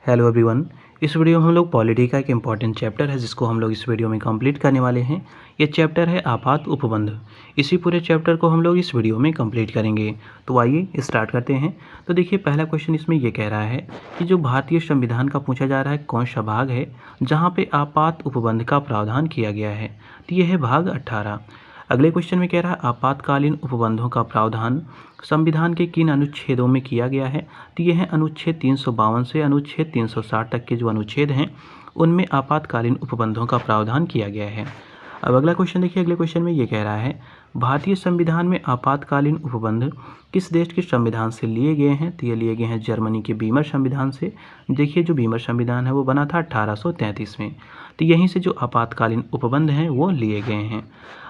Hello everyone. इस video में हम लोग पॉलिटी का एक इम्पॉर्टेंट चैप्टर है जिसको हम लोग इस वीडियो में कंप्लीट करने वाले हैं। ये चैप्टर है आपात उपबंध। इसी पूरे चैप्टर को हम लोग इस वीडियो में कंप्लीट करेंगे। तो आइए स्टार्ट करते हैं। तो देखिए पहला क्वेश्चन इसमें ये कह रहा है कि जो भारतीय संविधान का पूछा जा रहा है कौन सा भाग है जहाँ पे आपात उपबंध का प्रावधान किया गया है। तो ये है भाग 18। अगले क्वेश्चन में कह रहा है आपातकालीन उपबंधों का प्रावधान संविधान के किन अनुच्छेदों में किया गया है। तो ये है अनुच्छेद 352 से अनुच्छेद 360 तक के जो अनुच्छेद हैं उनमें आपातकालीन उपबंधों का प्रावधान किया गया है। अब अगला क्वेश्चन देखिए। अगले क्वेश्चन में ये कह रहा है भारतीय संविधान में आपातकालीन उपबंध किस देश के संविधान से लिए गए हैं। तो ये लिए गए हैं जर्मनी के बीमर संविधान से। देखिए जो बीमर संविधान है वो बना था 1833 में। तो यहीं से जो आपातकालीन उपबंध हैं वो लिए गए हैं।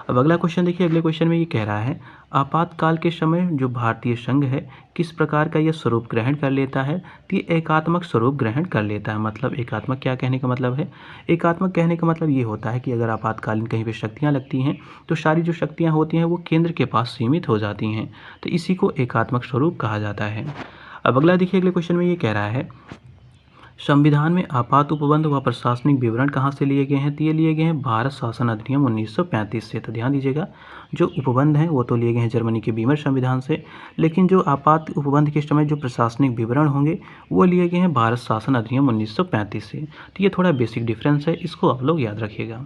अब अगला क्वेश्चन देखिए। अगले क्वेश्चन में ये कह रहा है आपातकाल के समय जो भारतीय संघ है किस प्रकार का यह स्वरूप ग्रहण कर लेता है। तो ये एकात्मक स्वरूप ग्रहण कर लेता है। मतलब एकात्मक क्या कहने का मतलब है, एकात्मक कहने का मतलब ये होता है कि अगर आपातकालीन कहीं पे शक्तियाँ लगती हैं तो सारी जो शक्तियाँ होती हैं वो केंद्र के पास सीमित हो जाती हैं। तो इसी को एकात्मक स्वरूप कहा जाता है। अब अगला देखिए। अगले क्वेश्चन में ये कह रहा है संविधान में आपात उपबंध व प्रशासनिक विवरण कहाँ से लिए गए हैं। तो ये लिए गए हैं भारत शासन अधिनियम 1935 से। तो ध्यान दीजिएगा जो उपबंध हैं वो तो लिए गए हैं जर्मनी के बीमर संविधान से, लेकिन जो आपात उपबंध के समय जो प्रशासनिक विवरण होंगे वो लिए गए हैं भारत शासन अधिनियम 1935 से। तो ये थोड़ा बेसिक डिफरेंस है, इसको आप लोग याद रखिएगा।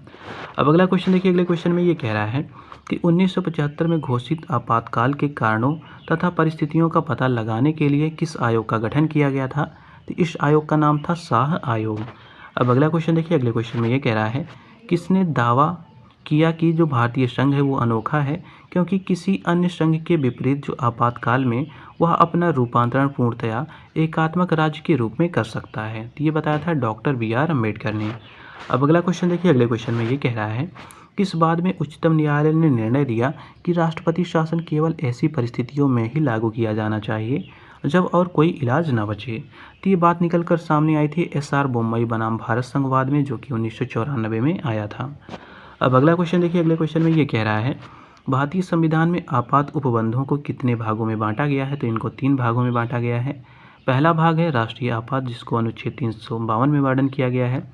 अब अगला क्वेश्चन देखिए। अगले क्वेश्चन में ये कह रहा है कि 1975 में घोषित आपातकाल के कारणों तथा परिस्थितियों का पता लगाने के लिए किस आयोग का गठन किया गया था। तो इस आयोग का नाम था शाह आयोग। अब अगला क्वेश्चन देखिए। अगले क्वेश्चन में ये कह रहा है किसने दावा किया कि जो भारतीय संघ है वो अनोखा है क्योंकि किसी अन्य संघ के विपरीत जो आपातकाल में वह अपना रूपांतरण पूर्णतया एकात्मक राज्य के रूप में कर सकता है। तो ये बताया था डॉक्टर BR अम्बेडकर ने। अब अगला क्वेश्चन देखिए। अगले क्वेश्चन में ये कह रहा है किस बाद में उच्चतम न्यायालय ने निर्णय दिया कि राष्ट्रपति शासन केवल ऐसी परिस्थितियों में ही लागू किया जाना चाहिए जब और कोई इलाज न बचे। तो ये बात निकल कर सामने आई थी SR बोम्मई बनाम भारत संघवाद में जो कि 1994 में आया था। अब अगला क्वेश्चन देखिए। अगले क्वेश्चन में ये कह रहा है भारतीय संविधान में आपात उपबंधों को कितने भागों में बांटा गया है। तो इनको 3 भागों में बांटा गया है। पहला भाग है राष्ट्रीय आपात जिसको अनुच्छेद 352 में वर्णन किया गया है।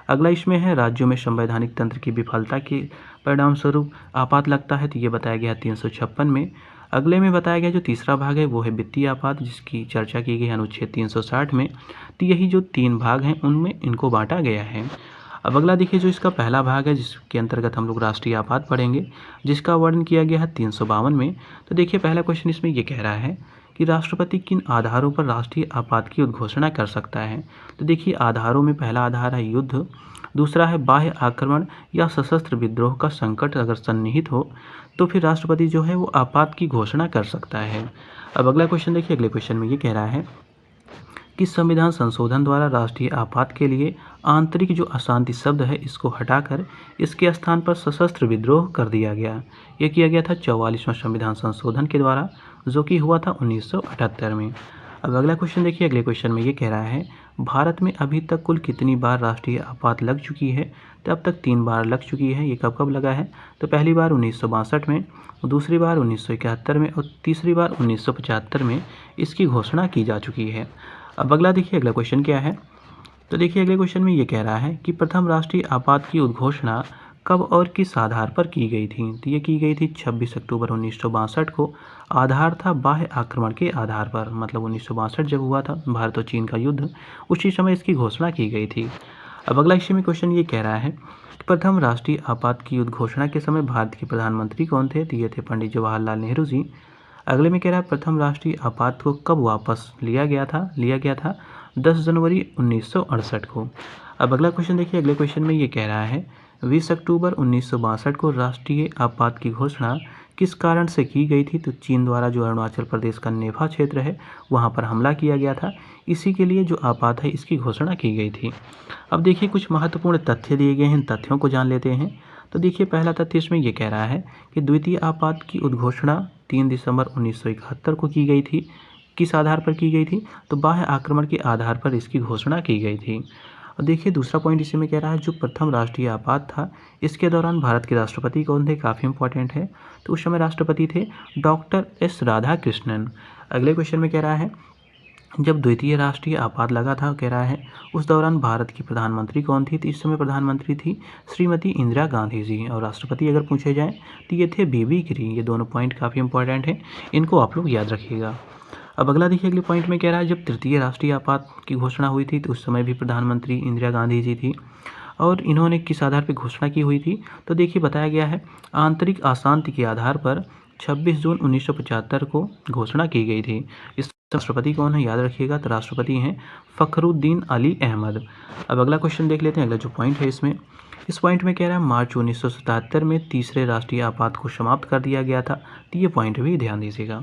अगला इसमें है राज्यों में संवैधानिक तंत्र की विफलता के परिणाम स्वरूप आपात लगता है। तो ये बताया गया 356 में। अगले में बताया गया जो तीसरा भाग है वो है वित्तीय आपात जिसकी चर्चा की गई है अनुच्छेद 360 में। तो यही जो 3 भाग हैं उनमें इनको बांटा गया है। अब अगला देखिए जो इसका पहला भाग है जिसके अंतर्गत हम लोग राष्ट्रीय आपात पढ़ेंगे जिसका वर्णन किया गया है 352 में। तो देखिए पहला क्वेश्चन इसमें ये कह रहा है कि राष्ट्रपति किन आधारों पर राष्ट्रीय आपात की उद्घोषणा कर सकता है। तो देखिए आधारों में पहला आधार है युद्ध, दूसरा है बाह्य आक्रमण या सशस्त्र विद्रोह का संकट अगर सन्निहित हो तो फिर राष्ट्रपति जो है वो आपात की घोषणा कर सकता है। अब अगला क्वेश्चन देखिए। अगले क्वेश्चन में ये कह रहा है कि संविधान संशोधन द्वारा राष्ट्रीय आपात के लिए आंतरिक जो अशांति शब्द है इसको हटाकर इसके स्थान पर सशस्त्र विद्रोह कर दिया गया। यह किया गया था 44वां संविधान संशोधन के द्वारा जो कि हुआ था 1978 में। अब अगला क्वेश्चन देखिए। अगले क्वेश्चन में ये कह रहा है भारत में अभी तक कुल कितनी बार राष्ट्रीय आपात लग चुकी है। तो अब तक 3 बार लग चुकी है। ये कब कब लगा है तो पहली बार 1962 में, दूसरी बार 1971 में और तीसरी बार 1975 में इसकी घोषणा की जा चुकी है। अब अगला देखिए। अगला क्वेश्चन क्या है तो देखिए अगले क्वेश्चन में ये कह रहा है कि प्रथम राष्ट्रीय आपात की उद्घोषणा कब और किस आधार पर की गई थी। तो ये की गई थी 26 अक्टूबर 1962 को। आधार था बाह्य आक्रमण के आधार पर। मतलब 1962 जब हुआ था भारत और चीन का युद्ध उसी समय इसकी घोषणा की गई थी। अब अगला इसी में क्वेश्चन ये कह रहा है कि प्रथम राष्ट्रीय आपात की उद्घोषणा के समय भारत के प्रधानमंत्री कौन थे। तो ये थे पंडित जवाहरलाल नेहरू जी। अगले में कह रहा है प्रथम राष्ट्रीय आपात को कब वापस लिया गया था 10 जनवरी 1968 को। अब अगला क्वेश्चन देखिए। अगले क्वेश्चन में ये कह रहा है 20 अक्टूबर 1962 को राष्ट्रीय आपात की घोषणा किस कारण से की गई थी। तो चीन द्वारा जो अरुणाचल प्रदेश का नेफा क्षेत्र है वहाँ पर हमला किया गया था, इसी के लिए जो आपात है इसकी घोषणा की गई थी। अब देखिए कुछ महत्वपूर्ण तथ्य दिए गए हैं, तथ्यों को जान लेते हैं। तो देखिए पहला तथ्य इसमें ये कह रहा है कि द्वितीय आपात की उद्घोषणा 3 दिसंबर 1971 को की गई थी। किस आधार पर की गई थी तो बाह्य आक्रमण के आधार पर इसकी घोषणा की गई थी। और देखिए दूसरा पॉइंट इसी में कह रहा है जो प्रथम राष्ट्रीय आपात था इसके दौरान भारत के राष्ट्रपति कौन थे, काफ़ी इंपॉर्टेंट है। तो उस समय राष्ट्रपति थे डॉक्टर S राधाकृष्णन। अगले क्वेश्चन में कह रहा है जब द्वितीय राष्ट्रीय आपात लगा था, कह रहा है, उस दौरान भारत की प्रधानमंत्री कौन थी? तो इस समय प्रधानमंत्री थी श्रीमती इंदिरा गांधी जी। और राष्ट्रपति अगर पूछे जाएँ तो ये थे बीबी गिरी। ये दोनों पॉइंट काफ़ी इंपॉर्टेंट हैं, इनको आप लोग याद रखिएगा। अब अगला देखिए, अगले पॉइंट में कह रहा है, जब तृतीय राष्ट्रीय आपात की घोषणा हुई थी तो उस समय भी प्रधानमंत्री इंदिरा गांधी जी थी। और इन्होंने किस आधार पर घोषणा की हुई थी? तो देखिए बताया गया है, आंतरिक अशांति के आधार पर 26 जून 1975 को घोषणा की गई थी। इस राष्ट्रपति कौन है? याद रखिएगा, तो राष्ट्रपति हैं फखरुद्दीन अली अहमद। अब अगला क्वेश्चन देख लेते हैं। अगला जो पॉइंट है इसमें, इस पॉइंट में कह रहा है, मार्च 1977 में तीसरे राष्ट्रीय आपात को समाप्त कर दिया गया था। तो ये पॉइंट भी ध्यान दीजिएगा।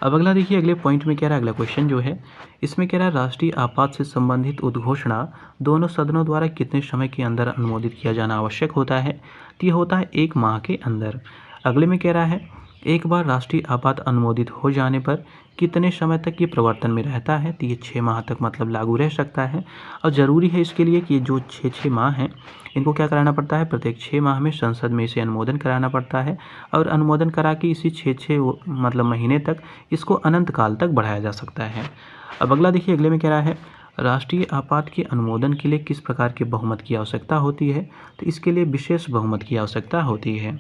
अब अगला देखिए, अगले पॉइंट में कह रहा है, अगला क्वेश्चन जो है इसमें कह रहा है, राष्ट्रीय आपात से संबंधित उद्घोषणा दोनों सदनों द्वारा कितने समय के अंदर अनुमोदित किया जाना आवश्यक होता है? तो ये होता है 1 माह के अंदर। अगले में कह रहा है, एक बार राष्ट्रीय आपात अनुमोदित हो जाने पर कितने समय तक ये प्रवर्तन में रहता है? तो ये 6 माह तक मतलब लागू रह सकता है। और ज़रूरी है इसके लिए कि जो 6 माह हैं, इनको क्या कराना पड़ता है? प्रत्येक 6 माह में संसद में इसे अनुमोदन कराना पड़ता है। और अनुमोदन करा के इसी 6 मतलब महीने तक इसको अनंत काल तक बढ़ाया जा सकता है। अब अगला देखिए, अगले में कह रहा है, राष्ट्रीय आपात के अनुमोदन के लिए किस प्रकार के बहुमत की आवश्यकता होती है? तो इसके लिए विशेष बहुमत की आवश्यकता होती है।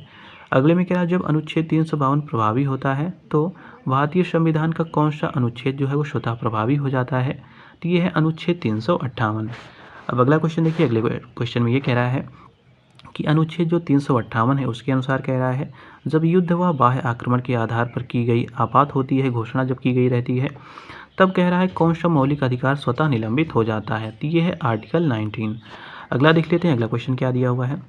अगले में कह रहा है, जब अनुच्छेद 352 प्रभावी होता है तो भारतीय संविधान का कौन सा अनुच्छेद जो है वो स्वतः प्रभावी हो जाता है? तो ये है अनुच्छेद 358। अब अगला क्वेश्चन देखिए, अगले क्वेश्चन में ये कह रहा है कि अनुच्छेद जो 358 है उसके अनुसार कह रहा है, जब युद्ध व बाह्य आक्रमण के आधार पर की गई आपात होती है, घोषणा जब की गई रहती है, तब कह रहा है कौन सा मौलिक अधिकार स्वतः निलंबित हो जाता है? तो ये है आर्टिकल 19। अगला देख लेते हैं, अगला क्वेश्चन क्या दिया हुआ है।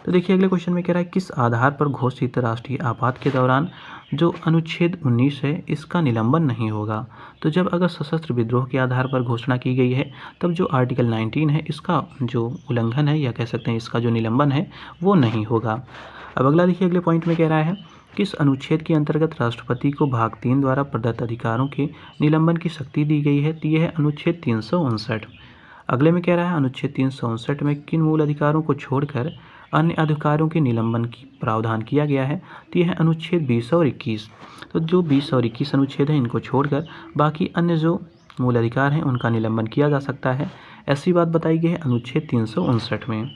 तो देखिए, अगले क्वेश्चन में कह रहा है, किस आधार पर घोषित राष्ट्रीय आपात के दौरान जो अनुच्छेद 19 है इसका निलंबन नहीं होगा? तो जब अगर सशस्त्र विद्रोह के आधार पर घोषणा की गई है, तब जो आर्टिकल 19 है इसका जो उल्लंघन है, या कह सकते हैं इसका जो निलंबन है, वो नहीं होगा। अब अगला देखिए, अगले पॉइंट में कह रहा है, किस अनुच्छेद के अंतर्गत राष्ट्रपति को भाग 3 द्वारा प्रदत्त अधिकारों के निलंबन की शक्ति दी गई है? तो यह है अनुच्छेद 359। अगले में कह रहा है, अनुच्छेद 359 में किन मूल अधिकारों को छोड़कर अन्य अधिकारों के निलंबन की प्रावधान किया गया है? तो यह है अनुच्छेद 20 और 21। तो जो 20 और 21 अनुच्छेद हैं, इनको छोड़कर बाकी अन्य जो मूल अधिकार हैं उनका निलंबन किया जा सकता है। ऐसी बात बताई गई है अनुच्छेद 359 में।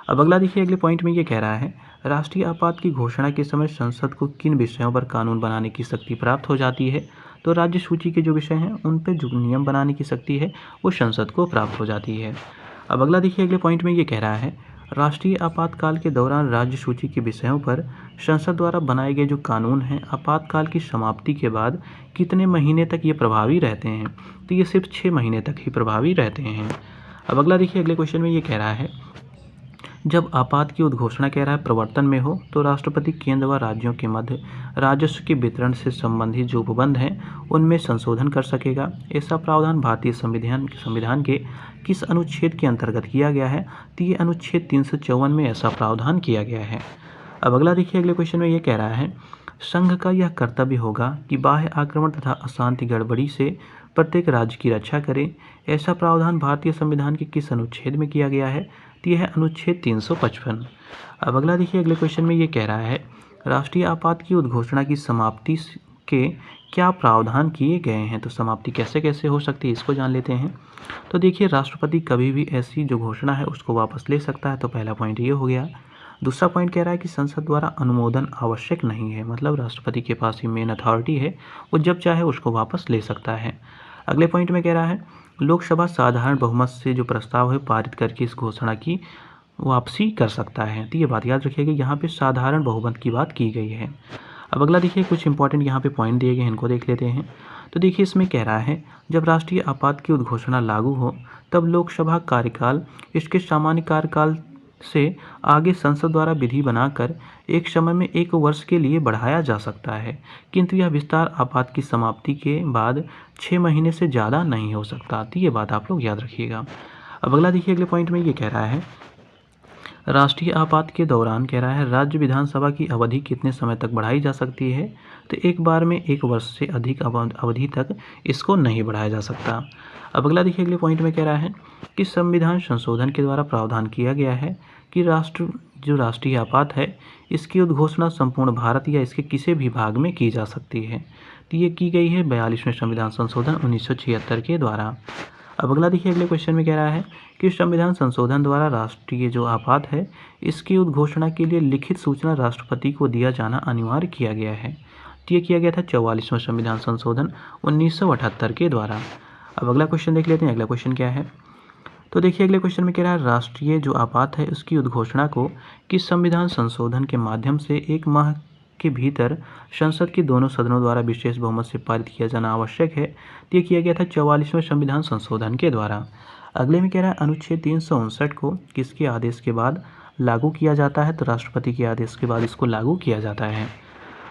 अब अगला देखिए, अगले पॉइंट में ये कह रहा है, राष्ट्रीय आपात की घोषणा के समय संसद को किन विषयों पर कानून बनाने की शक्ति प्राप्त हो जाती है? तो राज्य सूची के जो विषय हैं उन पर जो नियम बनाने की शक्ति है वो संसद को प्राप्त हो जाती है। अब अगला देखिए, अगले पॉइंट में ये कह रहा है, राष्ट्रीय आपातकाल के दौरान राज्य सूची के विषयों पर संसद द्वारा बनाए गए जो कानून हैं आपातकाल की समाप्ति के बाद कितने महीने तक ये प्रभावी रहते हैं? तो ये सिर्फ 6 महीने तक ही प्रभावी रहते हैं। अब अगला देखिए, अगले क्वेश्चन में ये कह रहा है, जब आपात की उद्घोषणा कह रहा है प्रवर्तन में हो तो राष्ट्रपति केंद्र व राज्यों के मध्य राजस्व के वितरण से संबंधित जो उपबंध हैं उनमें संशोधन कर सकेगा। ऐसा प्रावधान भारतीय संविधान के किस अनुच्छेद के अंतर्गत किया गया है? तो ये अनुच्छेद 354 में ऐसा प्रावधान किया गया है। अब अगला देखिए, अगले क्वेश्चन में ये कह रहा है, संघ का यह कर्तव्य होगा कि बाह्य आक्रमण तथा अशांति गड़बड़ी से प्रत्येक राज्य की रक्षा करे। ऐसा प्रावधान भारतीय संविधान के किस अनुच्छेद में किया गया है? तो यह है अनुच्छेद 355। अब अगला देखिए, अगले क्वेश्चन में ये कह रहा है, राष्ट्रीय आपात की उद्घोषणा की समाप्ति के क्या प्रावधान किए गए हैं? तो समाप्ति कैसे कैसे हो सकती है इसको जान लेते हैं। तो देखिए, राष्ट्रपति कभी भी ऐसी जो घोषणा है उसको वापस ले सकता है, तो पहला पॉइंट ये हो गया। दूसरा पॉइंट कह रहा है कि संसद द्वारा अनुमोदन आवश्यक नहीं है, मतलब राष्ट्रपति के पास ही मेन अथॉरिटी है, वो जब चाहे उसको वापस ले सकता है। अगले पॉइंट में कह रहा है, लोकसभा साधारण बहुमत से जो प्रस्ताव है पारित करके इस घोषणा की वापसी कर सकता है। तो ये बात याद रखिएगा, यहाँ पे साधारण बहुमत की बात की गई है। अब अगला देखिए, कुछ इंपॉर्टेंट यहाँ पे पॉइंट दिए गए हैं, इनको देख लेते हैं। तो देखिए, इसमें कह रहा है, जब राष्ट्रीय आपात की उद्घोषणा लागू हो तब लोकसभा कार्यकाल इसके सामान्य कार्यकाल से आगे संसद द्वारा विधि बनाकर एक समय में 1 वर्ष के लिए बढ़ाया जा सकता है, किंतु यह विस्तार आपात की समाप्ति के बाद 6 महीने से ज़्यादा नहीं हो सकता। तो ये बात आप लोग याद रखिएगा। अब अगला देखिए, अगले पॉइंट में ये कह रहा है, राष्ट्रीय आपात के दौरान कह रहा है, राज्य विधानसभा की अवधि कितने समय तक बढ़ाई जा सकती है? तो एक बार में 1 वर्ष से अधिक अवधि तक इसको नहीं बढ़ाया जा सकता। अब अगला देखिए, अगले पॉइंट में कह रहा है कि संविधान संशोधन के द्वारा प्रावधान किया गया है कि राष्ट्रीय आपात है इसकी उद्घोषणा संपूर्ण भारत या इसके किसी भी भाग में की जा सकती है। तो ये की गई है 42वें संविधान संशोधन 1976 के द्वारा। अब अगला देखिए, अगले क्वेश्चन में कह रहा है कि संविधान संशोधन द्वारा राष्ट्रीय जो आपात है इसकी उद्घोषणा के लिए लिखित सूचना राष्ट्रपति को दिया जाना अनिवार्य किया गया है। तो ये किया गया था 44वां संविधान संशोधन 1978 के द्वारा। अब अगला क्वेश्चन देख लेते हैं। अगला क्वेश्चन क्या है, तो देखिए अगले क्वेश्चन में कह रहा है राष्ट्रीय जो आपात है उसकी उद्घोषणा को किस संविधान संशोधन के माध्यम से 1 माह के भीतर संसद के दोनों सदनों द्वारा विशेष बहुमत से पारित किया जाना आवश्यक है। तो ये किया गया था 44वें संविधान संशोधन के द्वारा। अगले में कह रहा है अनुच्छेद 359 को किसके आदेश के बाद लागू किया जाता है, तो राष्ट्रपति के आदेश के बाद इसको लागू किया जाता है।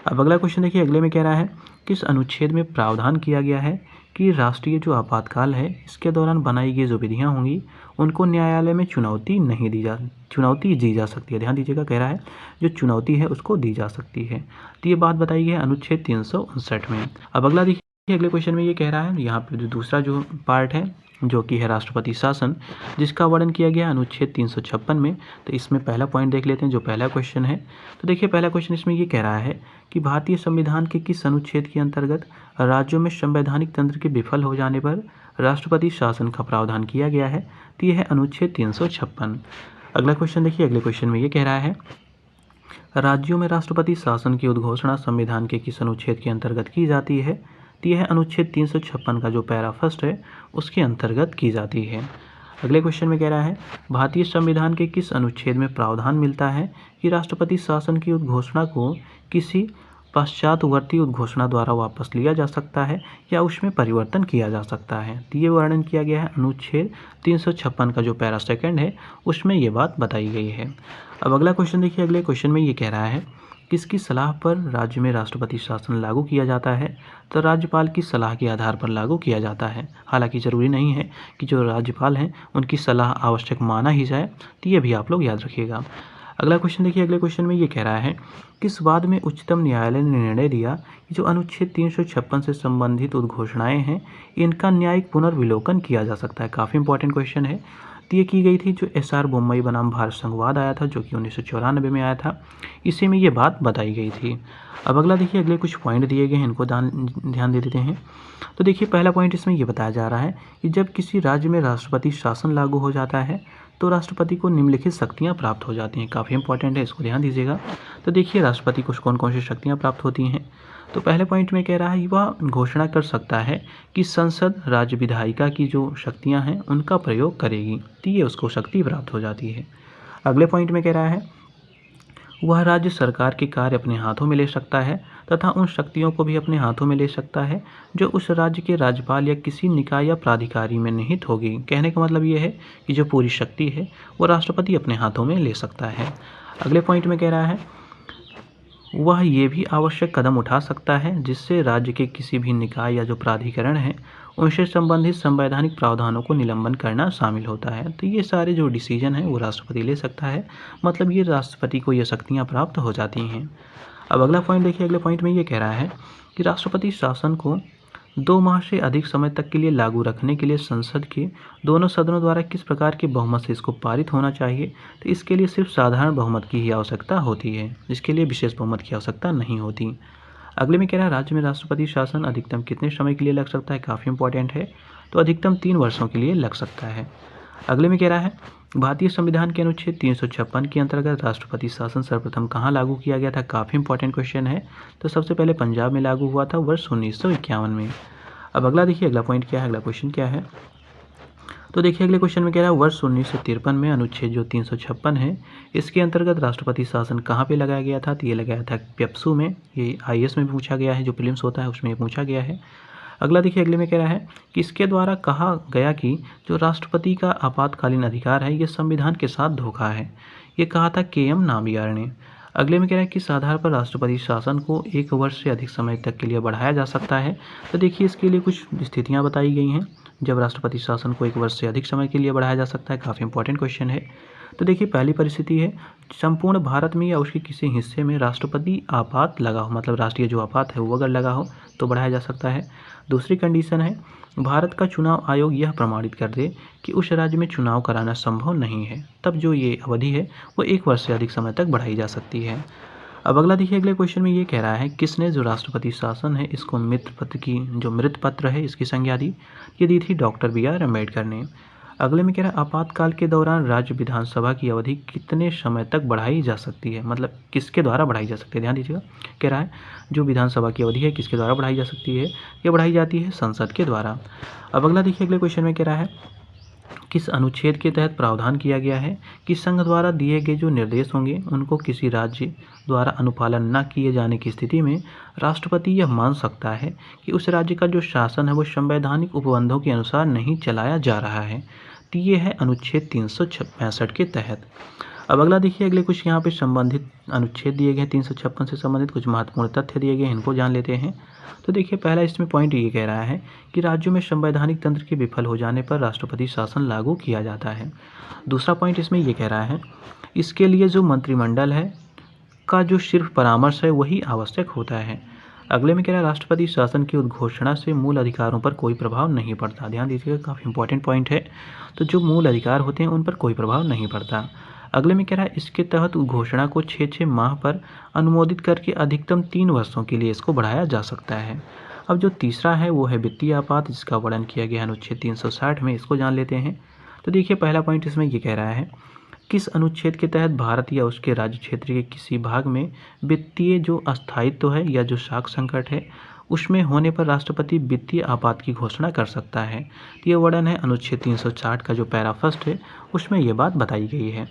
अब अगला क्वेश्चन देखिए, अगले में कह रहा है किस अनुच्छेद में प्रावधान किया गया है कि राष्ट्रीय जो आपातकाल है इसके दौरान बनाई गई जो विधियाँ होंगी उनको न्यायालय में चुनौती दी जा सकती है। ध्यान दीजिएगा, कह रहा है जो चुनौती है उसको दी जा सकती है। तो ये बात बताई गई है अनुच्छेद 359 में। अब अगला देखिए, अगले क्वेश्चन में ये कह रहा है यहाँ पे जो दूसरा जो पार्ट है जो कि है राष्ट्रपति शासन, जिसका वर्णन किया गया अनुच्छेद 356 में। तो इसमें पहला पॉइंट देख लेते हैं जो पहला क्वेश्चन है। तो देखिए पहला क्वेश्चन इसमें ये कह रहा है कि भारतीय संविधान के किस अनुच्छेद के अंतर्गत राज्यों में संवैधानिक तंत्र के विफल हो जाने पर राष्ट्रपति शासन का प्रावधान किया गया है। तो यह है अनुच्छेद 356। अगला क्वेश्चन देखिए, अगले क्वेश्चन में ये कह रहा है राज्यों में राष्ट्रपति शासन की उद्घोषणा संविधान के किस अनुच्छेद के अंतर्गत की जाती है। तो यह अनुच्छेद 356 का जो पैरा फर्स्ट है उसके अंतर्गत की जाती है। अगले क्वेश्चन में कह रहा है भारतीय संविधान के किस अनुच्छेद में प्रावधान मिलता है कि राष्ट्रपति शासन की उद्घोषणा को किसी पश्चातवर्ती उद्घोषणा द्वारा वापस लिया जा सकता है या उसमें परिवर्तन किया जा सकता है। तो ये वर्णन किया गया है अनुच्छेद 356 का जो पैरा सेकंड है उसमें ये बात बताई गई है। अब अगला क्वेश्चन देखिए, अगले क्वेश्चन में ये कह रहा है किसकी सलाह पर राज्य में राष्ट्रपति शासन लागू किया जाता है। तो राज्यपाल की सलाह के आधार पर लागू किया जाता है। हालांकि ज़रूरी नहीं है कि जो राज्यपाल हैं उनकी सलाह आवश्यक माना ही जाए, तो ये भी आप लोग याद रखिएगा। अगला क्वेश्चन देखिए, अगले क्वेश्चन में ये कह रहा है किस बाद में उच्चतम न्यायालय ने निर्णय दिया कि जो अनुच्छेद 356 से संबंधित उद्घोषणाएं हैं इनका न्यायिक पुनर्विलोकन किया जा सकता है। काफ़ी इंपॉर्टेंट क्वेश्चन है। तो ये की गई थी जो SR बोम्मई बनाम भारत संघवाद आया था जो कि 1994 में आया था, इसी में ये बात बताई गई थी। अब अगला देखिए, अगले कुछ पॉइंट दिए गए हैं इनको ध्यान दे देते हैं। तो देखिए पहला पॉइंट इसमें ये बताया जा रहा है कि जब किसी राज्य में राष्ट्रपति शासन लागू हो जाता है तो राष्ट्रपति को निम्नलिखित शक्तियाँ प्राप्त हो जाती हैं। काफ़ी इंपॉर्टेंट है, इसको ध्यान दीजिएगा। तो देखिए राष्ट्रपति को कौन कौन सी शक्तियाँ प्राप्त होती हैं। तो पहले पॉइंट में कह रहा है वह घोषणा कर सकता है कि संसद राज्य विधायिका की जो शक्तियां हैं उनका प्रयोग करेगी, तो ये उसको शक्ति प्राप्त हो जाती है। अगले पॉइंट में कह रहा है वह राज्य सरकार के कार्य अपने हाथों में ले सकता है तथा उन शक्तियों को भी अपने हाथों में ले सकता है जो उस राज्य के राज्यपाल या किसी निकाय या प्राधिकारी में निहित होगी। कहने का मतलब ये है कि जो पूरी शक्ति है वो राष्ट्रपति अपने हाथों में ले सकता है। अगले पॉइंट में कह रहा है वह ये भी आवश्यक कदम उठा सकता है जिससे राज्य के किसी भी निकाय या जो प्राधिकरण है उनसे संबंधित संवैधानिक प्रावधानों को निलंबन करना शामिल होता है। तो ये सारे जो डिसीजन हैं वो राष्ट्रपति ले सकता है, मतलब ये राष्ट्रपति को ये शक्तियाँ प्राप्त हो जाती हैं। अब अगला पॉइंट देखिए, अगले पॉइंट में ये कह रहा है कि राष्ट्रपति शासन को 2 माह से अधिक समय तक के लिए लागू रखने के लिए संसद के दोनों सदनों द्वारा किस प्रकार के बहुमत से इसको पारित होना चाहिए। तो इसके लिए सिर्फ साधारण बहुमत की ही आवश्यकता होती है, इसके लिए विशेष बहुमत की आवश्यकता नहीं होती। अगले में कह रहा है राज्य में राष्ट्रपति शासन अधिकतम कितने समय के लिए लग सकता है। काफ़ी इंपॉर्टेंट है, तो अधिकतम 3 वर्षों के लिए लग सकता है। अगले में कह रहा है भारतीय संविधान के अनुच्छेद 356 के अंतर्गत राष्ट्रपति शासन सर्वप्रथम कहाँ लागू किया गया था। काफ़ी इंपॉर्टेंट क्वेश्चन है। तो सबसे पहले पंजाब में लागू हुआ था वर्ष 1951 में। अब अगला देखिए, अगला पॉइंट क्या है, अगला क्वेश्चन क्या है। तो देखिए अगले क्वेश्चन में कह रहा है वर्ष 1953 में अनुच्छेद जो 356 है इसके अंतर्गत राष्ट्रपति शासन कहाँ पे लगाया गया था। तो ये लगाया था पेप्सू में। ये IAS में भी पूछा गया है, जो प्रीलिम्स होता है उसमें ये पूछा गया है। अगला देखिए, अगले में कह रहा है कि इसके द्वारा कहा गया कि जो राष्ट्रपति का आपातकालीन अधिकार है ये संविधान के साथ धोखा है। ये कहा था KM नामबियार ने। अगले में कह रहा है किस आधार पर राष्ट्रपति शासन को 1 वर्ष से अधिक समय तक के लिए बढ़ाया जा सकता है। तो देखिए इसके लिए कुछ स्थितियाँ बताई गई हैं जब राष्ट्रपति शासन को 1 वर्ष से अधिक समय के लिए बढ़ाया जा सकता है। काफ़ी इंपॉर्टेंट क्वेश्चन है। तो देखिए पहली परिस्थिति है संपूर्ण भारत में या उसके किसी हिस्से में राष्ट्रपति आपात लगा हो, मतलब राष्ट्रीय जो आपात है वो अगर लगा हो तो बढ़ाया जा सकता है। दूसरी कंडीशन है भारत का चुनाव आयोग यह प्रमाणित कर दे कि उस राज्य में चुनाव कराना संभव नहीं है, तब जो ये अवधि है वो 1 वर्ष से अधिक समय तक बढ़ाई जा सकती है। अब अगला देखिए, अगले क्वेश्चन में ये कह रहा है किसने जो राष्ट्रपति शासन है इसको मृत पत्र है इसकी संज्ञा दी। ये दी थी डॉक्टर बी.आर. अम्बेडकर ने। अगले में कह रहा है आपातकाल के दौरान राज्य विधानसभा की अवधि कितने समय तक बढ़ाई जा सकती है, मतलब किसके द्वारा बढ़ाई जा सकती है। ध्यान दीजिएगा, कह रहा है जो विधानसभा की अवधि है किसके द्वारा बढ़ाई जा सकती है, ये बढ़ाई जाती है संसद के द्वारा। अब अगला देखिए, अगले क्वेश्चन में कह रहा है किस अनुच्छेद के तहत प्रावधान किया गया है कि संघ द्वारा दिए गए जो निर्देश होंगे उनको किसी राज्य द्वारा अनुपालन न किए जाने की स्थिति में राष्ट्रपति यह मान सकता है कि उस राज्य का जो शासन है वो संवैधानिक उपबंधों के अनुसार नहीं चलाया जा रहा है। तो ये है अनुच्छेद 365 के तहत। अब अगला देखिए, अगले कुछ यहाँ पे संबंधित अनुच्छेद दिए गए 356 से संबंधित कुछ महत्वपूर्ण तथ्य दिए गए, इनको जान लेते हैं। तो देखिए, पहला इसमें पॉइंट ये कह रहा है कि राज्यों में संवैधानिक तंत्र के विफल हो जाने पर राष्ट्रपति शासन लागू किया जाता है। दूसरा पॉइंट इसमें ये कह रहा है इसके लिए जो मंत्रिमंडल है का जो सिर्फ परामर्श है वही आवश्यक होता है। अगले में कह रहा है राष्ट्रपति शासन की उद्घोषणा से मूल अधिकारों पर कोई प्रभाव नहीं पड़ता। ध्यान दीजिएगा, काफ़ी इंपॉर्टेंट पॉइंट है। तो जो मूल अधिकार होते हैं उन पर कोई प्रभाव नहीं पड़ता। अगले में कह रहा है इसके तहत घोषणा को 6 माह पर अनुमोदित करके अधिकतम 3 वर्षों के लिए इसको बढ़ाया जा सकता है। अब जो तीसरा है वो है वित्तीय आपात, जिसका वर्णन किया गया है अनुच्छेद 360 में, इसको जान लेते हैं। तो देखिए, पहला पॉइंट इसमें ये कह रहा है किस अनुच्छेद के तहत भारत या उसके राज्य क्षेत्र के किसी भाग में वित्तीय जो अस्थायित्व है या जो साख संकट है उसमें होने पर राष्ट्रपति वित्तीय आपात की घोषणा कर सकता है। तो ये वर्णन है अनुच्छेद 360 का जो पैरा फर्स्ट है उसमें ये बात बताई गई है।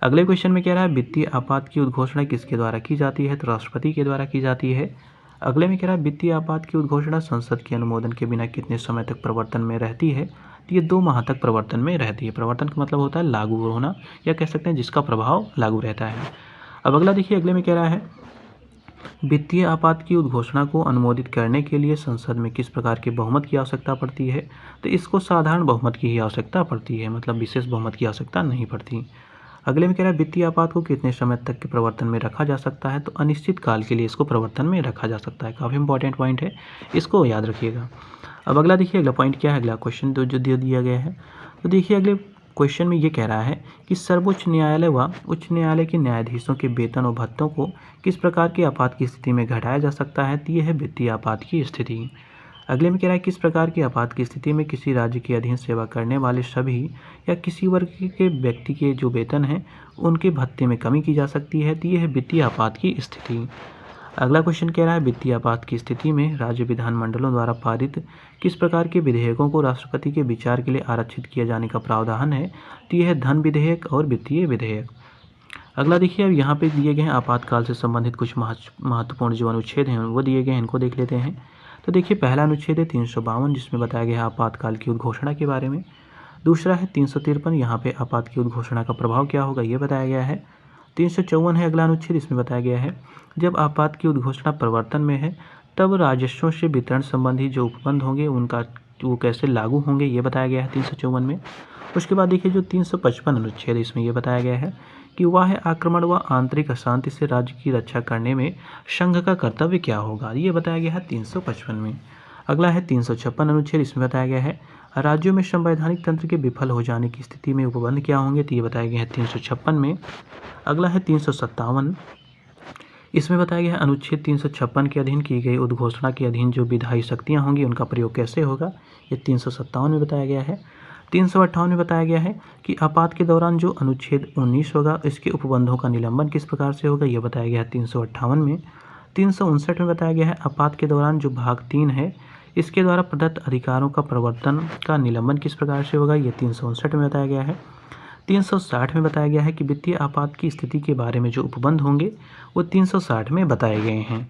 अगले क्वेश्चन में कह रहा है वित्तीय आपात की उद्घोषणा किसके द्वारा की जाती है, तो राष्ट्रपति के द्वारा की जाती है। अगले में कह रहा है वित्तीय आपात की उद्घोषणा संसद के अनुमोदन के बिना कितने समय तक प्रवर्तन में रहती है, तो ये 2 माह तक प्रवर्तन में रहती है। प्रवर्तन का मतलब होता है लागू होना, या कह सकते हैं जिसका प्रभाव लागू रहता है। अब अगला देखिए, अगले में कह रहा है वित्तीय आपात की उद्घोषणा को अनुमोदित करने के लिए संसद में किस प्रकार के बहुमत की आवश्यकता पड़ती है, तो इसको साधारण बहुमत की ही आवश्यकता पड़ती है, मतलब विशेष बहुमत की आवश्यकता नहीं पड़ती। अगले में कह रहा है वित्तीय आपात को कितने समय तक के प्रवर्तन में रखा जा सकता है, तो अनिश्चित काल के लिए इसको प्रवर्तन में रखा जा सकता है। काफ़ी इंपॉर्टेंट पॉइंट है, इसको याद रखिएगा। अब अगला देखिए, अगला पॉइंट क्या है, अगला क्वेश्चन जो दिया गया है। तो देखिए, अगले क्वेश्चन में ये कह रहा है कि सर्वोच्च न्यायालय व उच्च न्यायालय के न्यायाधीशों के वेतन और भत्तों को किस प्रकार के आपात की स्थिति में घटाया जा सकता है, तो ये है वित्तीय आपात की स्थिति। अगले में कह रहा है किस प्रकार की आपात की स्थिति में किसी राज्य के अधीन सेवा करने वाले सभी या किसी वर्ग के व्यक्ति के जो वेतन हैं उनके भत्ते में कमी की जा सकती है, तो ये है वित्तीय आपात की स्थिति। अगला क्वेश्चन कह रहा है वित्तीय आपात की स्थिति में राज्य विधानमंडलों द्वारा पारित किस प्रकार के विधेयकों को राष्ट्रपति के विचार के लिए आरक्षित किया जाने का प्रावधान है, तो यह है धन विधेयक और वित्तीय विधेयक। अगला देखिए, अब यहाँ पे दिए गए हैं आपातकाल से संबंधित कुछ महत्वपूर्ण जो अनुच्छेद हैं वो दिए गए हैं, इनको देख लेते हैं। तो देखिए, पहला अनुच्छेद है 352, जिसमें बताया गया है आपातकाल की उद्घोषणा के बारे में। दूसरा है 353, यहाँ पे आपात की उद्घोषणा का प्रभाव क्या होगा ये बताया गया है। 354 है अगला अनुच्छेद, इसमें बताया गया है जब आपात की उद्घोषणा प्रवर्तन में है तब राजस्वों से वितरण संबंधी जो उपबंध होंगे उनका वो कैसे लागू होंगे ये बताया गया है 354 में। उसके बाद देखिए, जो 355 अनुच्छेद इसमें ये बताया गया है कि वाह्य आक्रमण व आंतरिक अशांति से राज्य की रक्षा करने में संघ का कर्तव्य क्या होगा, ये बताया गया है 355 में। अगला है 356 अनुच्छेद, इसमें बताया गया है राज्यों में संवैधानिक तंत्र के विफल हो जाने की स्थिति में उपबंध क्या होंगे, तो ये बताया गया है 356 में। अगला है 357, इसमें बताया गया है अनुच्छेद 356 के अधीन की गई उद्घोषणा के अधीन जो विधायी शक्तियाँ होंगी उनका प्रयोग कैसे होगा, ये 357 में बताया गया है। 358 में बताया गया है कि आपात के दौरान जो अनुच्छेद 19 होगा इसके उपबंधों का निलंबन किस प्रकार से होगा, यह बताया गया है 358 में। 359 में बताया गया है आपात के दौरान जो भाग 3 है इसके द्वारा प्रदत्त अधिकारों का प्रवर्तन का निलंबन किस प्रकार से होगा, ये 359 में बताया गया है। 360 में बताया गया है कि वित्तीय आपात की स्थिति के बारे में जो उपबंध होंगे वो 360 में बताए गए हैं।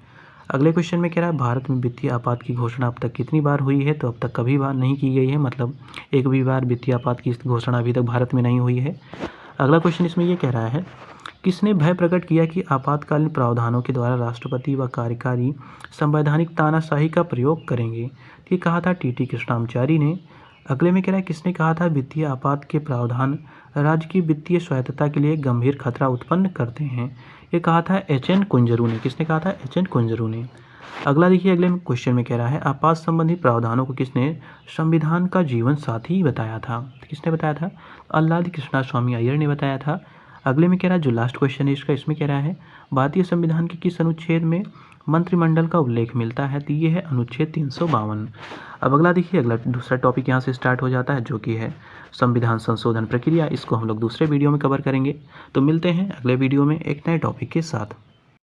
अगले क्वेश्चन में कह रहा है भारत में वित्तीय आपात की घोषणा अब तक कितनी बार हुई है, तो अब तक कभी बार नहीं की गई है, मतलब एक भी बार वित्तीय आपात की घोषणा अभी तक भारत में नहीं हुई है। अगला क्वेश्चन इसमें यह कह रहा है किसने भय प्रकट किया कि आपातकालीन प्रावधानों के द्वारा राष्ट्रपति व कार्यकारी संवैधानिक तानाशाही का प्रयोग करेंगे, ये कहा था टी कृष्णाचारी ने। अगले में कह रहा है किसने कहा था वित्तीय आपात के प्रावधान राज्य की वित्तीय स्वायत्तता के लिए गंभीर खतरा उत्पन्न करते हैं, ये कहा था एच.एन. कुंजरू ने। किसने कहा था, एच.एन. कुंजरू ने। अगला देखिए, अगले क्वेश्चन में कह रहा है आपात संबंधी प्रावधानों को किसने संविधान का जीवन साथी बताया था, किसने बताया था, आल्हाद कृष्णा स्वामी अय्यर ने बताया था। अगले में कह रहा है जो लास्ट क्वेश्चन है इसका, इसमें कह रहा है भारतीय संविधान के किस अनुच्छेद में मंत्रिमंडल का उल्लेख मिलता है, तो ये है अनुच्छेद 352। अब अगला देखिए, अगला दूसरा टॉपिक यहाँ से स्टार्ट हो जाता है जो कि है संविधान संशोधन प्रक्रिया। इसको हम लोग दूसरे वीडियो में कवर करेंगे। तो मिलते हैं अगले वीडियो में एक नए टॉपिक के साथ।